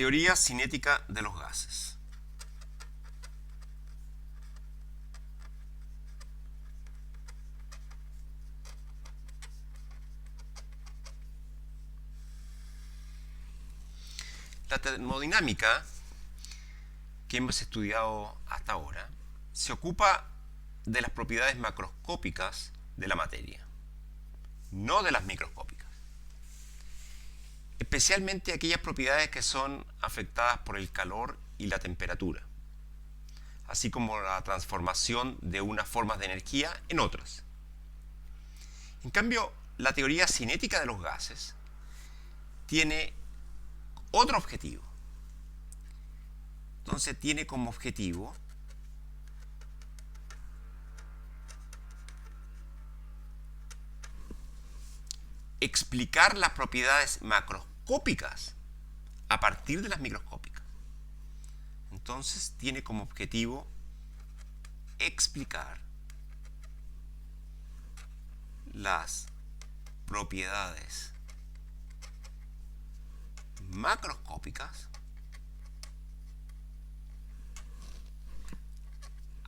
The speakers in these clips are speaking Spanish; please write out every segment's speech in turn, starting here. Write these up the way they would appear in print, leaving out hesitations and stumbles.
Teoría cinética de los gases. La termodinámica que hemos estudiado hasta ahora se ocupa de las propiedades macroscópicas de la materia, no de las microscópicas. Especialmente aquellas propiedades que son afectadas por el calor y la temperatura, así como la transformación de unas formas de energía en otras. En cambio, la teoría cinética de los gases tiene otro objetivo. Entonces tiene como objetivo explicar las propiedades macroscópicas a partir de las microscópicas. Entonces tiene como objetivo explicar las propiedades macroscópicas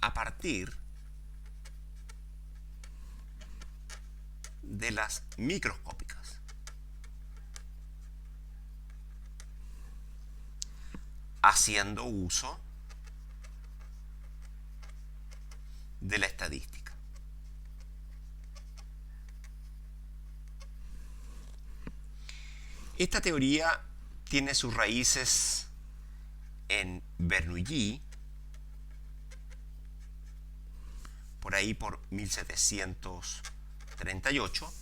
a partir de las microscópicas. Haciendo uso de la estadística. Esta teoría tiene sus raíces en Bernoulli, por ahí por 1738,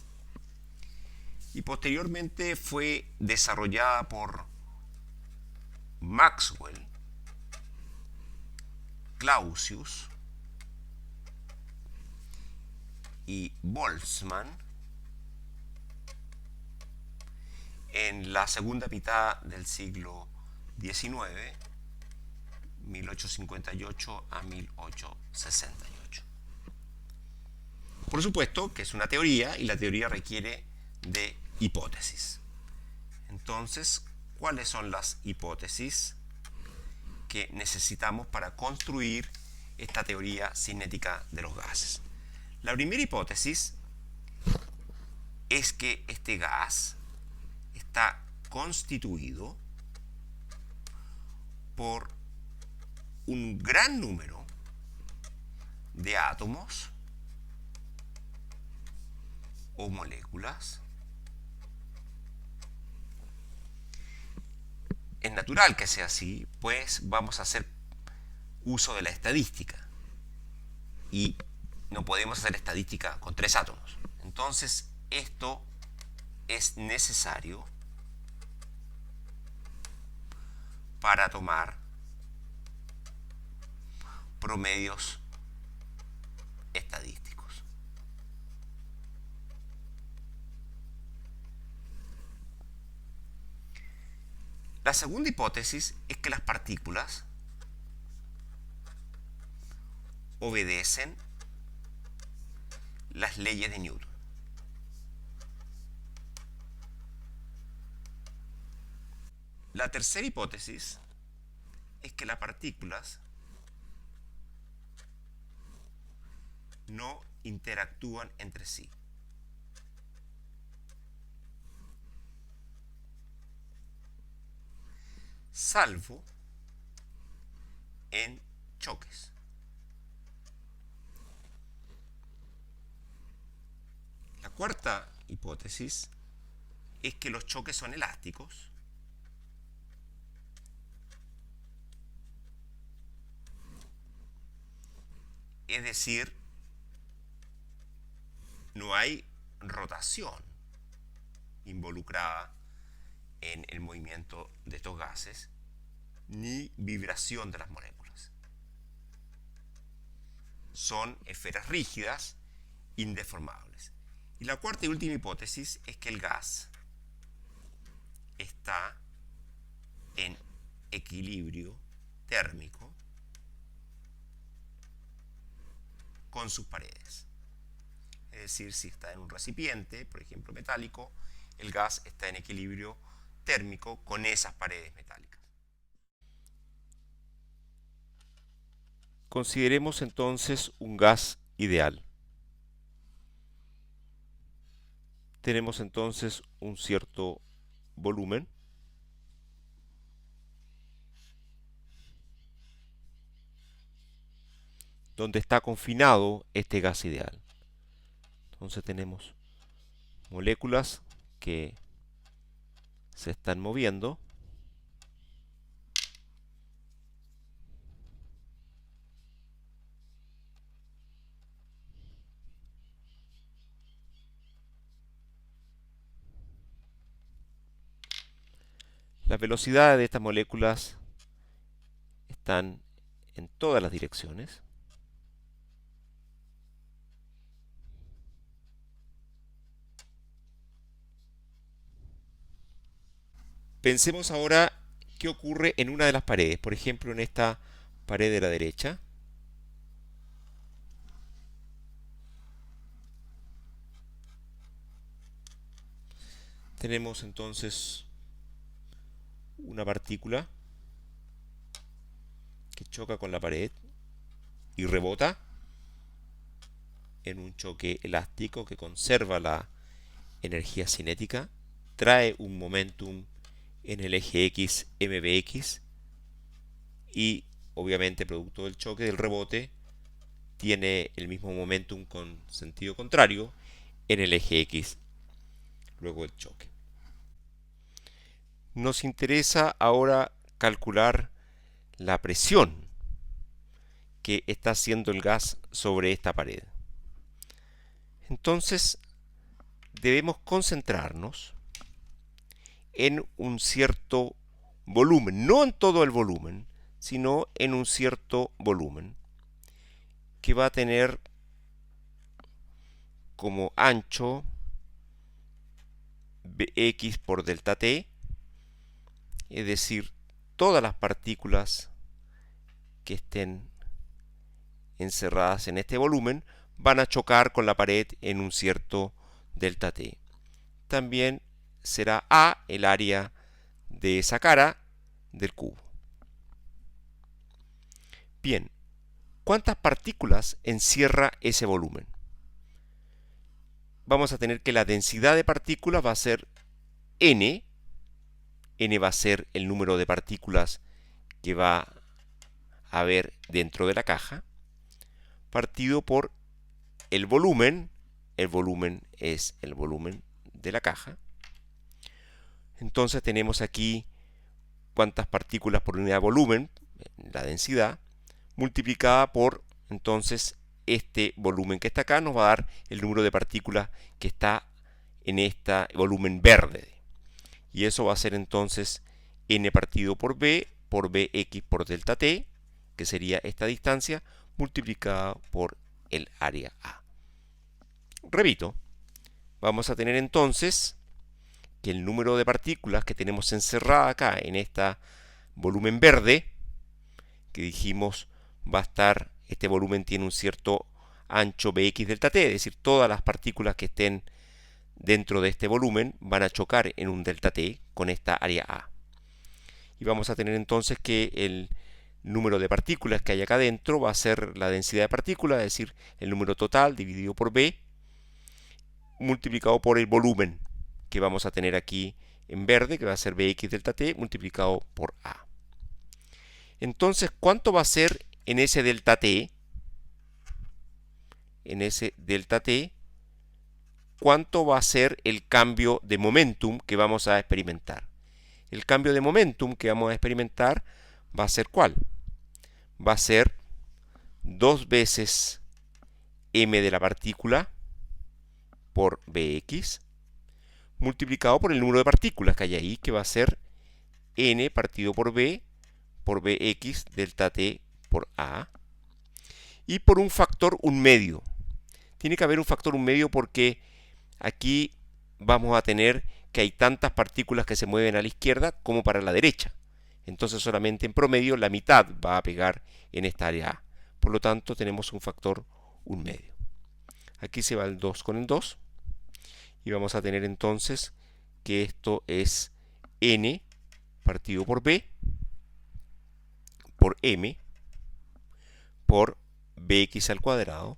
y posteriormente fue desarrollada por Maxwell, Clausius y Boltzmann en la segunda mitad del siglo XIX, 1858 a 1868. Por supuesto que es una teoría y la teoría requiere de hipótesis. Entonces, ¿cuáles son las hipótesis que necesitamos para construir esta teoría cinética de los gases? La primera hipótesis es que este gas está constituido por un gran número de átomos o moléculas. Es natural que sea así, pues vamos a hacer uso de la estadística y no podemos hacer estadística con 3 átomos. Entonces, esto es necesario para tomar promedios estadísticos. La segunda hipótesis es que las partículas obedecen las leyes de Newton. La tercera hipótesis es que las partículas no interactúan entre sí. Salvo en choques. La cuarta hipótesis es que los choques son elásticos es decir, no hay rotación involucrada en el movimiento de estos gases, ni vibración de las moléculas. Son esferas rígidas, indeformables. Y la cuarta y última hipótesis es que el gas está en equilibrio térmico con sus paredes. Es decir, si está en un recipiente, por ejemplo metálico, el gas está en equilibrio térmico con esas paredes metálicas. Consideremos entonces un gas ideal. Tenemos entonces un cierto volumen donde está confinado este gas ideal. Entonces tenemos moléculas que se están moviendo las velocidades de estas moléculas están en todas las direcciones. Pensemos ahora qué ocurre en una de las paredes, por ejemplo en esta pared de la derecha. Tenemos entonces una partícula que choca con la pared y rebota en un choque elástico que conserva la energía cinética, trae un momentum en el eje X mvx y obviamente producto del choque del rebote tiene el mismo momentum con sentido contrario en el eje X luego del choque. Nos interesa ahora calcular la presión que está haciendo el gas sobre esta pared. Entonces debemos concentrarnos en un cierto volumen, no en todo el volumen, sino en un cierto volumen que va a tener como ancho Bx por delta t, es decir, todas las partículas que estén encerradas en este volumen van a chocar con la pared en un cierto delta t. También será A el área de esa cara del cubo. Bien, ¿cuántas partículas encierra ese volumen? Vamos a tener que la densidad de partículas va a ser n. N va a ser el número de partículas que va a haber dentro de la caja, partido por el volumen. El volumen es el volumen de la caja. Entonces tenemos aquí cuántas partículas por unidad de volumen, la densidad, multiplicada por entonces este volumen que está acá, nos va a dar el número de partículas que está en este volumen verde. Y eso va a ser entonces n partido por bx por delta t, que sería esta distancia, multiplicada por el área A. Repito, vamos a tener entonces que el número de partículas que tenemos encerrada acá en este volumen verde, que dijimos va a estar, este volumen tiene un cierto ancho Bx delta t, es decir, todas las partículas que estén dentro de este volumen van a chocar en un delta t con esta área A. Y vamos a tener entonces que el número de partículas que hay acá dentro va a ser la densidad de partículas, es decir, el número total dividido por B, multiplicado por el volumen que vamos a tener aquí en verde, que va a ser Bx delta t, multiplicado por A. Entonces, ¿cuánto va a ser en ese delta t? En ese delta t, ¿cuánto va a ser el cambio de momentum que vamos a experimentar? El cambio de momentum que vamos a experimentar va a ser ¿cuál? Va a ser 2 veces m de la partícula por Bx multiplicado por el número de partículas que hay ahí, que va a ser n partido por b por Bx delta t por A, y por un factor 1/2. Tiene que haber un factor 1/2 porque aquí vamos a tener que hay tantas partículas que se mueven a la izquierda como para la derecha. Entonces solamente en promedio la mitad va a pegar en esta área A. Por lo tanto tenemos un factor 1/2. Aquí se va el 2 con el 2 y vamos a tener entonces que esto es n partido por b por m por Bx al cuadrado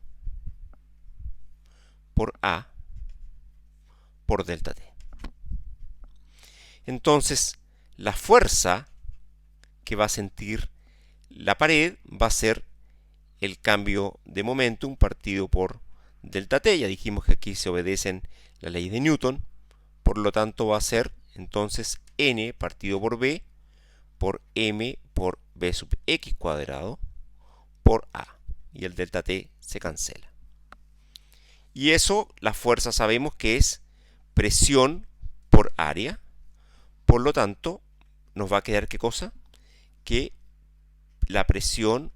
por A por delta T. Entonces, la fuerza que va a sentir la pared va a ser el cambio de momentum partido por delta T. Ya dijimos que aquí se obedecen las leyes de Newton, por lo tanto va a ser entonces N partido por B por M por B sub X cuadrado por A. Y el delta T se cancela. Y eso, la fuerza sabemos que es presión por área. Por lo tanto, nos va a quedar ¿qué cosa? Que la presión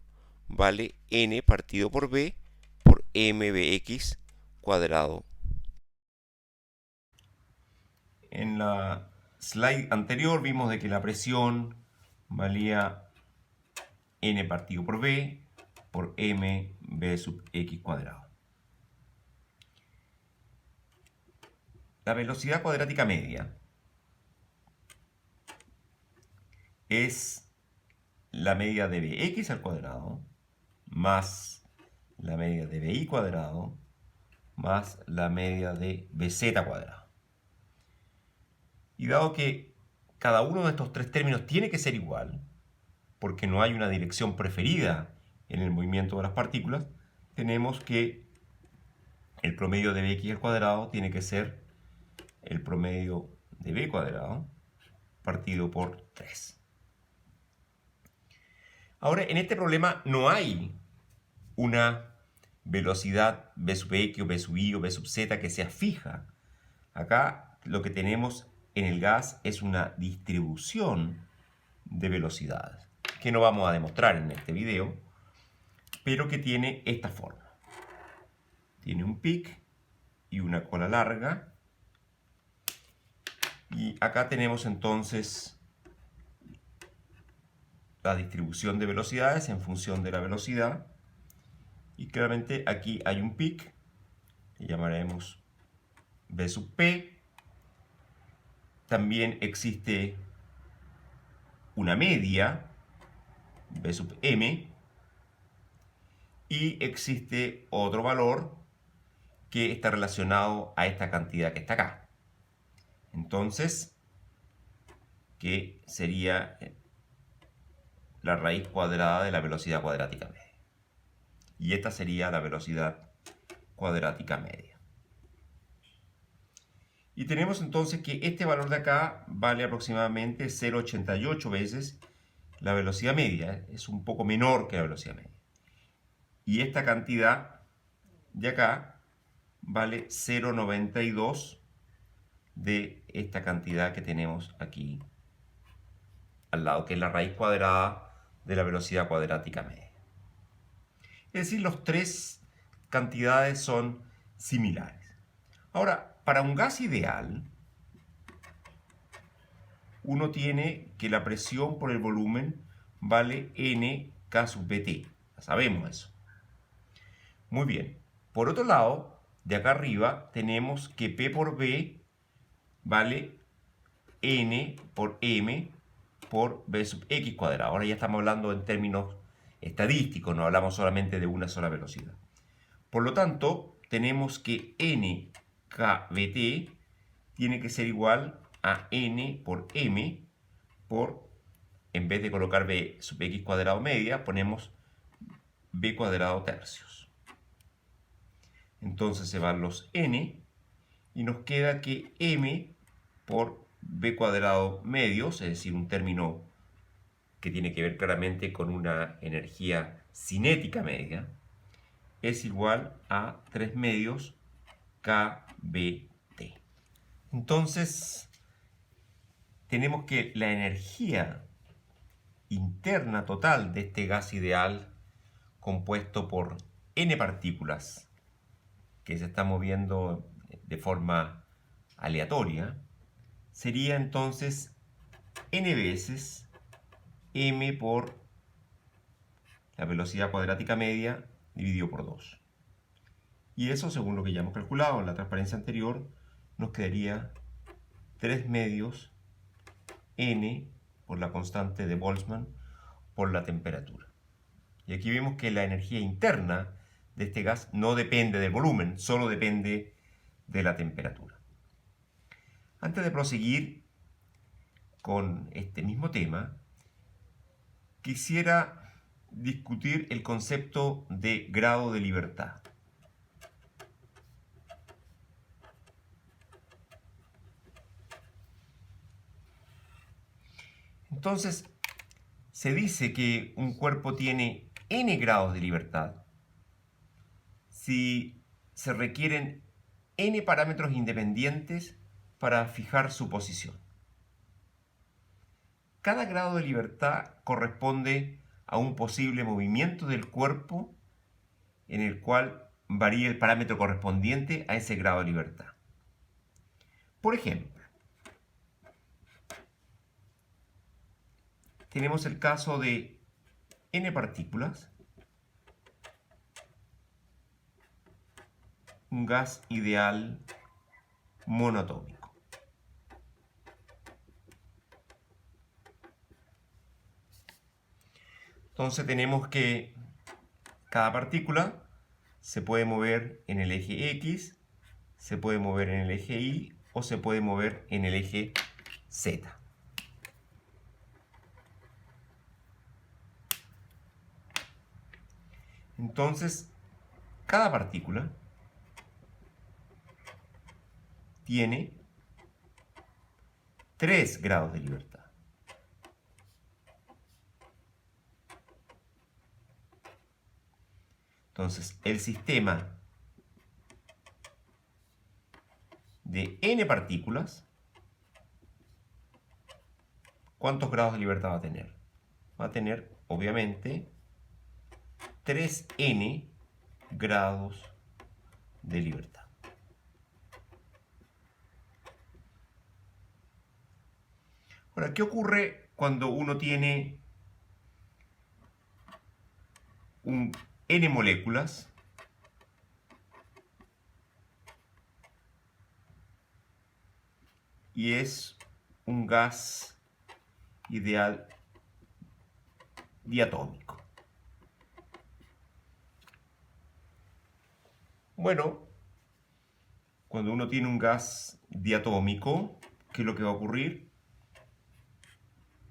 vale N partido por B por MBX cuadrado. En la slide anterior vimos de que la presión valía N partido por B por MB sub X cuadrado. La velocidad cuadrática media es la media de Bx al cuadrado más la media de Bi cuadrado más la media de Bz cuadrado. Y dado que cada uno de estos tres términos tiene que ser igual, porque no hay una dirección preferida en el movimiento de las partículas, tenemos que el promedio de Bx al cuadrado tiene que ser el promedio de B cuadrado partido por 3. Ahora, en este problema no hay una velocidad B sub X o B sub Y o B sub Z que sea fija. Acá lo que tenemos en el gas es una distribución de velocidades, que no vamos a demostrar en este video, pero que tiene esta forma. Tiene un pic y una cola larga. Y acá tenemos entonces la distribución de velocidades en función de la velocidad. Y claramente aquí hay un pic, que llamaremos B sub P. También existe una media, B sub M. Y existe otro valor que está relacionado a esta cantidad que está acá. Entonces, que sería la raíz cuadrada de la velocidad cuadrática media. Y esta sería la velocidad cuadrática media. Y tenemos entonces que este valor de acá vale aproximadamente 0,88 veces la velocidad media. Es un poco menor que la velocidad media. Y esta cantidad de acá vale 0,92 de esta cantidad que tenemos aquí al lado, que es la raíz cuadrada de la velocidad cuadrática media. Es decir, las tres cantidades son similares. Ahora, para un gas ideal, uno tiene que la presión por el volumen vale nK sub Bt. Ya sabemos eso. Muy bien. Por otro lado, de acá arriba, tenemos que P por B vale N por M por B sub X cuadrado. Ahora ya estamos hablando en términos estadísticos, no hablamos solamente de una sola velocidad. Por lo tanto, tenemos que NKBT tiene que ser igual a N por M por, en vez de colocar B sub X cuadrado media, ponemos B cuadrado tercios. Entonces se van los N y nos queda que M por B cuadrado medios, es decir, un término que tiene que ver claramente con una energía cinética media, es igual a 3 medios kBt. Entonces, tenemos que la energía interna total de este gas ideal compuesto por n partículas que se están moviendo de forma aleatoria sería entonces n veces m por la velocidad cuadrática media dividido por 2. Y eso, según lo que ya hemos calculado en la transparencia anterior, nos quedaría 3 medios n por la constante de Boltzmann por la temperatura. Y aquí vemos que la energía interna de este gas no depende del volumen, solo depende de la temperatura. Antes de proseguir con este mismo tema, quisiera discutir el concepto de grado de libertad. Entonces, se dice que un cuerpo tiene n grados de libertad si se requieren n parámetros independientes para fijar su posición. Cada grado de libertad corresponde a un posible movimiento del cuerpo en el cual varía el parámetro correspondiente a ese grado de libertad. Por ejemplo, tenemos el caso de n partículas, un gas ideal monoatómico. Entonces tenemos que cada partícula se puede mover en el eje X, se puede mover en el eje Y o se puede mover en el eje Z. Entonces, cada partícula tiene 3 grados de libertad. Entonces, el sistema de n partículas, ¿cuántos grados de libertad va a tener? Va a tener, obviamente, 3n grados de libertad. Ahora, ¿qué ocurre cuando uno tiene n moléculas y es un gas ideal diatómico? Bueno, cuando uno tiene un gas diatómico, ¿qué es lo que va a ocurrir?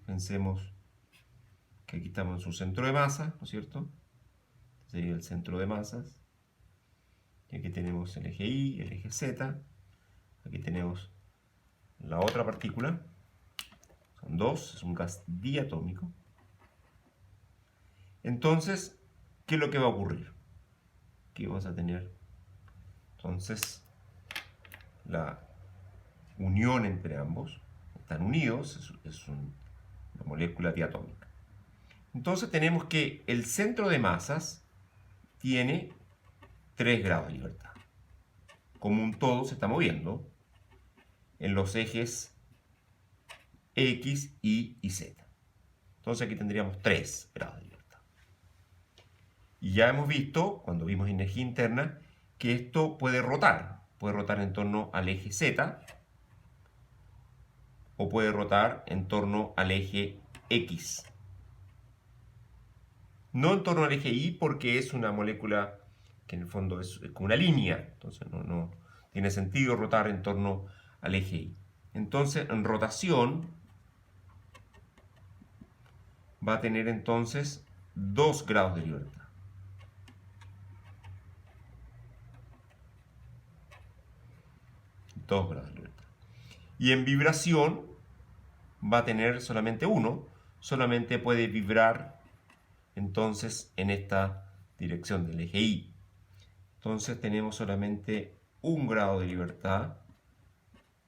Pensemos que aquí estamos en su centro de masa, ¿no es cierto? Sería el centro de masas. Y aquí tenemos el eje Y, el eje Z. Aquí tenemos la otra partícula. Son dos, es un gas diatómico. Entonces, ¿qué es lo que va a ocurrir? Aquí vamos a tener, entonces, la unión entre ambos. Están unidos, es una molécula diatómica. Entonces tenemos que el centro de masas tiene 3 grados de libertad. Como un todo se está moviendo en los ejes X, Y y Z. Entonces aquí tendríamos 3 grados de libertad. Y ya hemos visto, cuando vimos energía interna, que esto puede rotar. Puede rotar en torno al eje Z o puede rotar en torno al eje X. No en torno al eje Y porque es una molécula que en el fondo es como una línea. Entonces no tiene sentido rotar en torno al eje Y. Entonces en rotación va a tener entonces 2 grados de libertad. Y en vibración va a tener solamente 1. Solamente puede vibrar entonces en esta dirección del eje Y. Entonces tenemos solamente 1 grado de libertad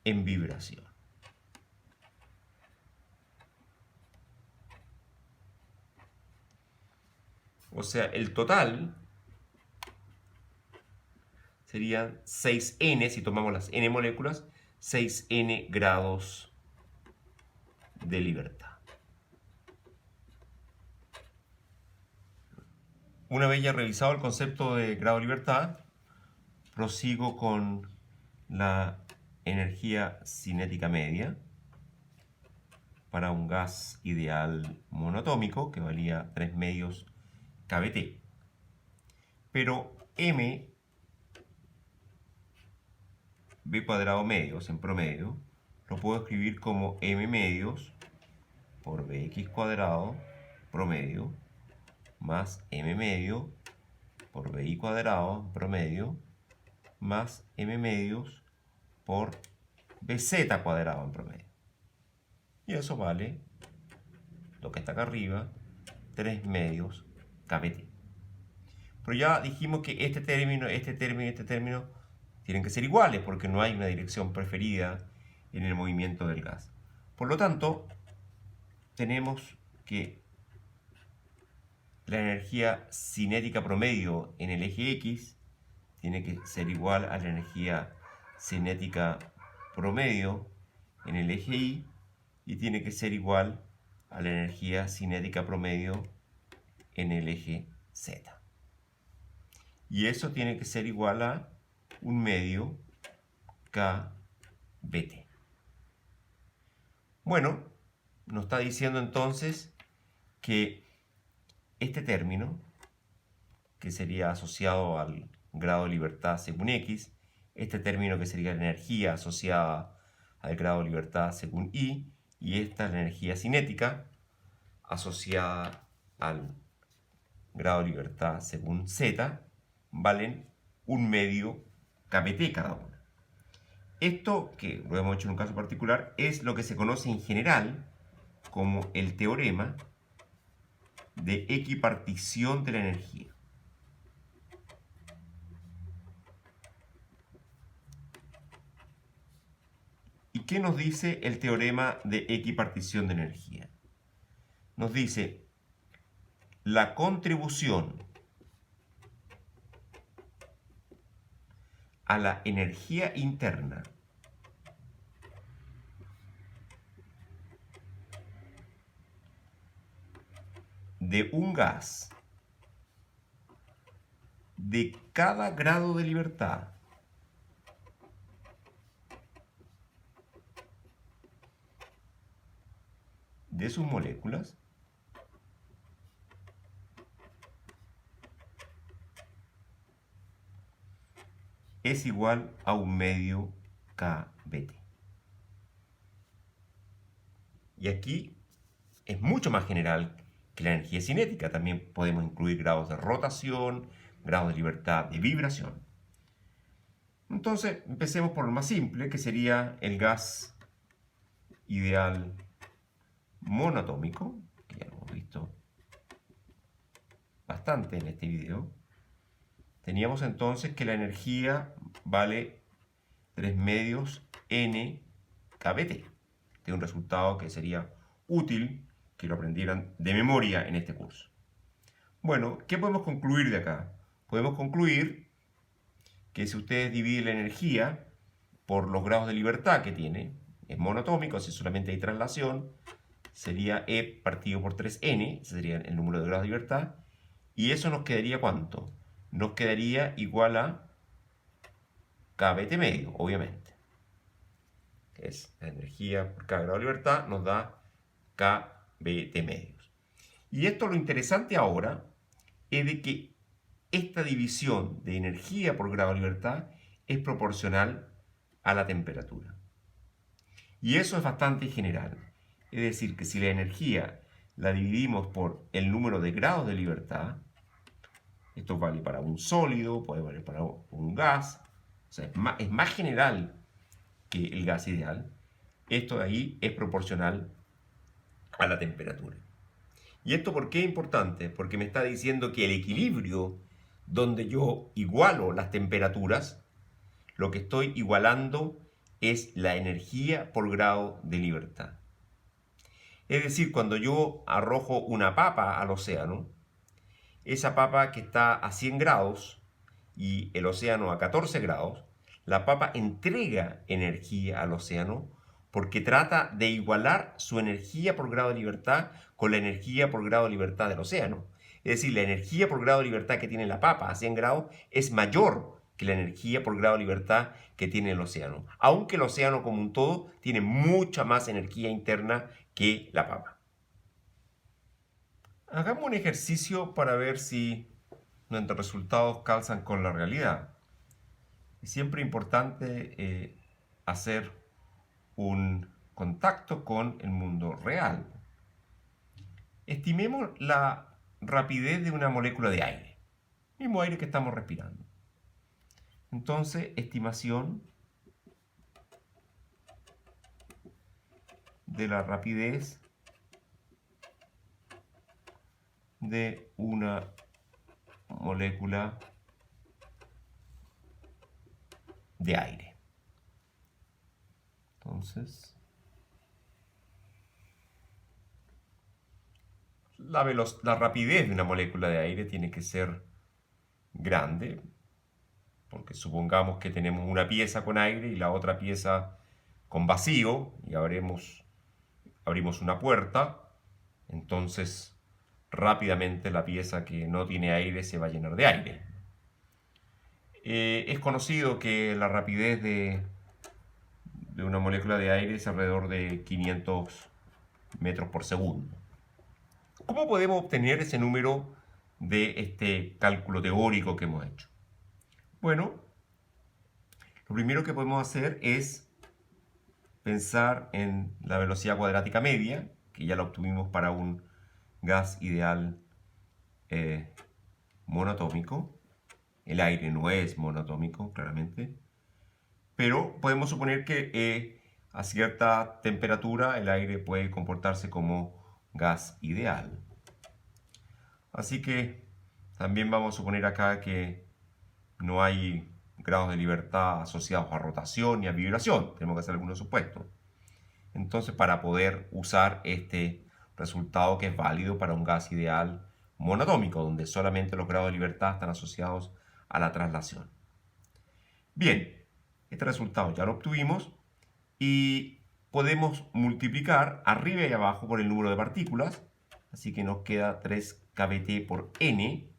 en vibración. O sea, el total serían 6n, si tomamos las n moléculas, 6n grados de libertad. Una vez ya revisado el concepto de grado de libertad, prosigo con la energía cinética media para un gas ideal monoatómico que valía 3 medios kBt. Pero m b cuadrado medios en promedio lo puedo escribir como m medios por bx cuadrado promedio más m medio por bi cuadrado en promedio más m medios por bz cuadrado en promedio. Y eso vale lo que está acá arriba, 3 medios kBt. Pero ya dijimos que este término y este término tienen que ser iguales porque no hay una dirección preferida en el movimiento del gas. Por lo tanto, tenemos que la energía cinética promedio en el eje X tiene que ser igual a la energía cinética promedio en el eje Y y tiene que ser igual a la energía cinética promedio en el eje Z. Y eso tiene que ser igual a 1 medio kBt. Bueno, nos está diciendo entonces que este término, que sería asociado al grado de libertad según X, este término que sería la energía asociada al grado de libertad según Y, y esta es la energía cinética asociada al grado de libertad según Z, valen 1 medio kBt cada una. Esto, que lo hemos hecho en un caso particular, es lo que se conoce en general como el teorema de equipartición de la energía. ¿Y qué nos dice el teorema de equipartición de energía? Nos dice la contribución a la energía interna de un gas de cada grado de libertad de sus moléculas es igual a 1 medio kBt. Y aquí es mucho más general que la energía cinética. También podemos incluir grados de rotación, grados de libertad de vibración. Entonces, empecemos por lo más simple, que sería el gas ideal monoatómico, que ya lo hemos visto bastante en este video. Teníamos entonces que la energía vale 3 medios n kBt. Este es un resultado que sería útil que lo aprendieran de memoria en este curso. Bueno, ¿qué podemos concluir de acá? Podemos concluir que si ustedes dividen la energía por los grados de libertad que tiene, es monoatómico, si solamente hay traslación, sería E partido por 3n, ese sería el número de grados de libertad, y eso nos quedaría ¿cuánto? Nos quedaría igual a kBt medio, obviamente. Es la energía por cada grado de libertad, nos da kBt medios. Y esto lo interesante ahora es de que esta división de energía por grado de libertad es proporcional a la temperatura. Y eso es bastante general. Es decir, que si la energía la dividimos por el número de grados de libertad, esto vale para un sólido, puede valer para un gas, o sea, es más general que el gas ideal. Esto de ahí es proporcional a la temperatura. ¿Y esto por qué es importante? Porque me está diciendo que el equilibrio donde yo igualo las temperaturas, lo que estoy igualando es la energía por grado de libertad. Es decir, cuando yo arrojo una papa al océano, esa papa que está a 100 grados y el océano a 14 grados, la papa entrega energía al océano porque trata de igualar su energía por grado de libertad con la energía por grado de libertad del océano. Es decir, la energía por grado de libertad que tiene la papa a 100 grados es mayor que la energía por grado de libertad que tiene el océano. Aunque el océano como un todo tiene mucha más energía interna que la papa. Hagamos un ejercicio para ver si nuestros resultados calzan con la realidad. Es siempre importante hacer un contacto con el mundo real. Estimemos la rapidez de una molécula de aire, mismo aire que estamos respirando. Entonces, estimación de la rapidez de una molécula de aire. Entonces, la rapidez de una molécula de aire tiene que ser grande, porque supongamos que tenemos una pieza con aire y la otra pieza con vacío, y abrimos una puerta, entonces rápidamente la pieza que no tiene aire se va a llenar de aire. Es conocido que la rapidez de una molécula de aire es alrededor de 500 metros por segundo. ¿Cómo podemos obtener ese número de este cálculo teórico que hemos hecho? Bueno, lo primero que podemos hacer es pensar en la velocidad cuadrática media, que ya la obtuvimos para un gas ideal monoatómico. El aire no es monoatómico, claramente. Pero podemos suponer que a cierta temperatura el aire puede comportarse como gas ideal. Así que también vamos a suponer acá que no hay grados de libertad asociados a rotación ni a vibración. Tenemos que hacer algunos supuestos. Entonces, para poder usar este resultado que es válido para un gas ideal monoatómico, donde solamente los grados de libertad están asociados a la traslación. Bien, este resultado ya lo obtuvimos y podemos multiplicar arriba y abajo por el número de partículas, así que nos queda 3 kBt por n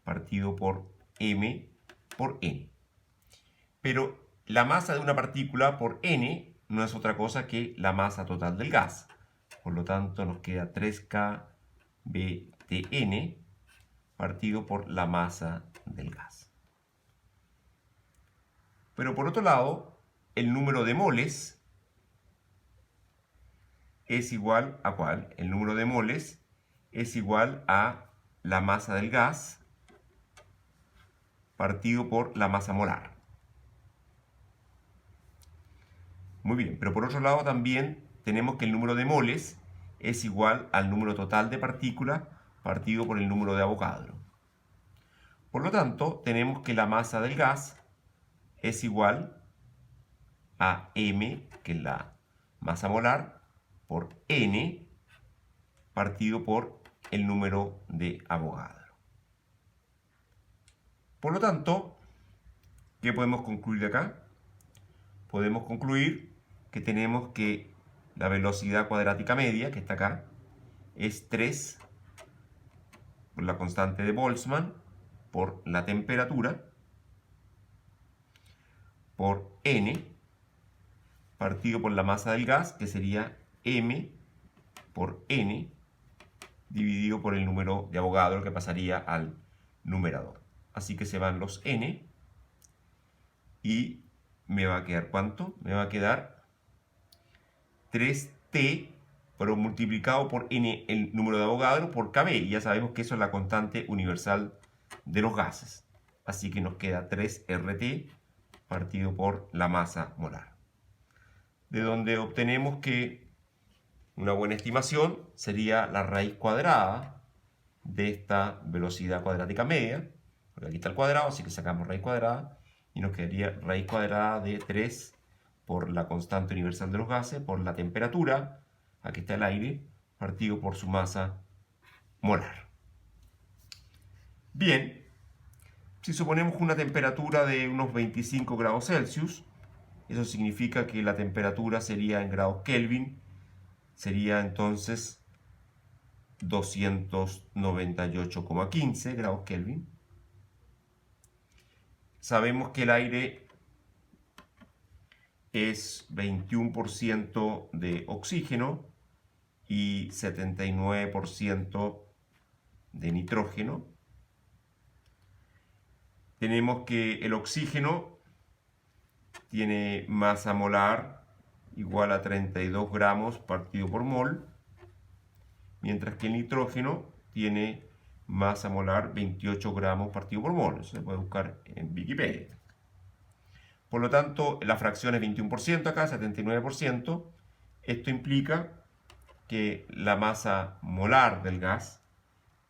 partido por m por n. Pero la masa de una partícula por n no es otra cosa que la masa total del gas. Por lo tanto, nos queda 3 kBtn partido por la masa del gas. Pero por otro lado, el número de moles es igual a ¿cuál? El número de moles es igual a la masa del gas partido por la masa molar. Muy bien, pero por otro lado también tenemos que el número de moles es igual al número total de partículas partido por el número de Avogadro. Por lo tanto, tenemos que la masa del gas es igual a m, que es la masa molar, por n partido por el número de Avogadro. Por lo tanto, ¿qué podemos concluir de acá? Podemos concluir que tenemos que la velocidad cuadrática media, que está acá, es 3 por la constante de Boltzmann por la temperatura por n partido por la masa del gas, que sería m por n dividido por el número de Avogadro, que pasaría al numerador. Así que se van los n y me va a quedar ¿cuánto? Me va a quedar 3t, pero multiplicado por n, el número de Avogadro, por kb. Y ya sabemos que eso es la constante universal de los gases. Así que nos queda 3RT partido por la masa molar. De donde obtenemos que una buena estimación sería la raíz cuadrada de esta velocidad cuadrática media. Porque aquí está el cuadrado, así que sacamos raíz cuadrada y nos quedaría raíz cuadrada de 3 por la constante universal de los gases, por la temperatura, aquí está el aire, partido por su masa molar. Bien, si suponemos una temperatura de unos 25 grados Celsius, eso significa que la temperatura sería en grados Kelvin, sería entonces 298,15 grados Kelvin. Sabemos que el aire es 21% de oxígeno y 79% de nitrógeno. Tenemos que el oxígeno tiene masa molar igual a 32 gramos partido por mol, mientras que el nitrógeno tiene masa molar 28 gramos partido por mol. Eso se puede buscar en Wikipedia. Por lo tanto, la fracción es 21% acá, 79%. Esto implica que la masa molar del gas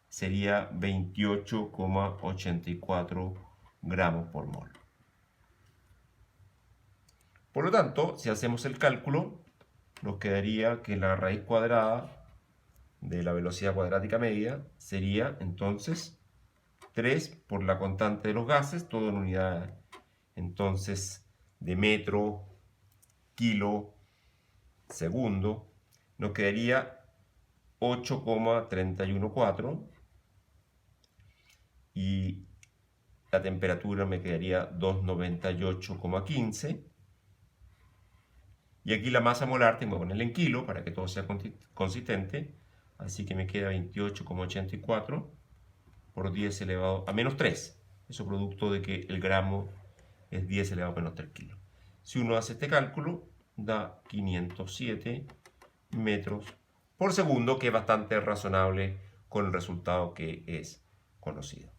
sería 28,84 gramos por mol. Por lo tanto, si hacemos el cálculo, nos quedaría que la raíz cuadrada de la velocidad cuadrática media sería entonces 3 por la constante de los gases, todo en unidad entonces de metro, kilo, segundo, nos quedaría 8,314 y la temperatura me quedaría 298,15. Y aquí la masa molar tengo que ponerla en kilo para que todo sea consistente. Así que me queda 28,84 por 10 elevado a menos 3. Eso producto de que el gramo es 10 elevado a menos 3 kilos. Si uno hace este cálculo, da 507 metros por segundo, que es bastante razonable con el resultado que es conocido.